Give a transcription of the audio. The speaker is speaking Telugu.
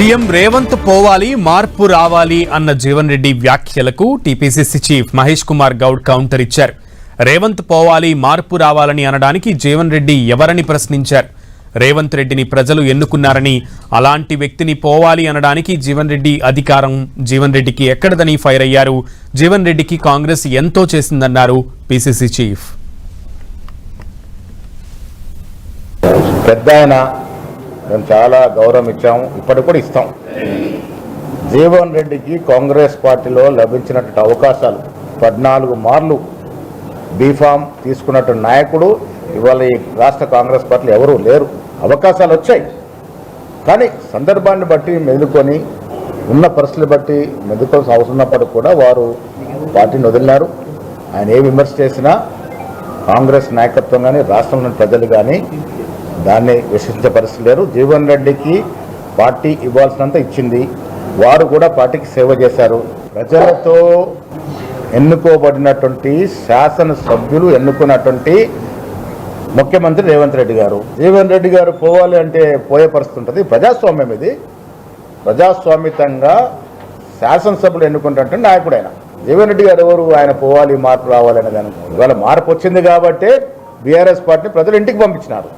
సీఎం రేవంత్ పోవాలి మార్పు రావాలి అన్న జీవన్ రెడ్డి వ్యాఖ్యలకు TPCC chief Mahesh Kumar Goud counter ఇచ్చారు. రేవంత్ పోవాలి మార్పు రావాలని అనడానికి జీవన్ రెడ్డి ఎవరని ప్రశ్నించారు. రేవంత్ రెడ్డిని ప్రజలు ఎన్నుకున్నారని, అలాంటి వ్యక్తిని పోవాలి అనడానికి జీవన్ రెడ్డి అధికారం జీవన్ రెడ్డికి ఎక్కడదని ఫైర్ అయ్యారు. జీవన్ రెడ్డికి కాంగ్రెస్ ఎంతో చేసిందన్నారు పీసీసీ చీఫ్. మేము చాలా గౌరవం ఇచ్చాము, ఇప్పటికి కూడా ఇస్తాం. జీవన్ రెడ్డికి కాంగ్రెస్ పార్టీలో లభించినటువంటి అవకాశాలు 14 మార్లు బీఫామ్ తీసుకున్నట్టు నాయకుడు ఇవాళ ఈ రాష్ట్ర కాంగ్రెస్ పార్టీలో ఎవరూ లేరు. అవకాశాలు వచ్చాయి, కానీ సందర్భాన్ని బట్టి మెదులుకొని ఉన్న పరిస్థితులు బట్టి మెదులుకోవాల్సిన అవసరం ఉన్నప్పటికీ కూడా వారు పార్టీని వదిలినారు. ఆయన ఏ విమర్శ చేసినా కాంగ్రెస్ నాయకత్వం కానీ రాష్ట్రంలోని ప్రజలు కానీ దాన్ని విశ్వసించే పరిస్థితి లేరు. జీవన్ రెడ్డికి పార్టీ ఇవ్వాల్సినంత ఇచ్చింది, వారు కూడా పార్టీకి సేవ చేశారు. ప్రజలతో ఎన్నుకోబడినటువంటి శాసనసభ్యులు ఎన్నుకున్నటువంటి ముఖ్యమంత్రి రేవంత్ రెడ్డి గారు. జీవన్ రెడ్డి గారు పోవాలి అంటే పోయే పరిస్థితి ఉంటుంది. ప్రజాస్వామ్యం ఇది, ప్రజాస్వామ్యతంగా శాసనసభ్యులు ఎన్నుకున్నటువంటి నాయకుడు ఆయన. జీవన్ రెడ్డి గారు ఎవరు? ఆయన పోవాలి మార్పు రావాలి అనే దానికి ఇవాళ మార్పు వచ్చింది కాబట్టి బీఆర్ఎస్ పార్టీని ప్రజలు ఇంటికి పంపించినారు.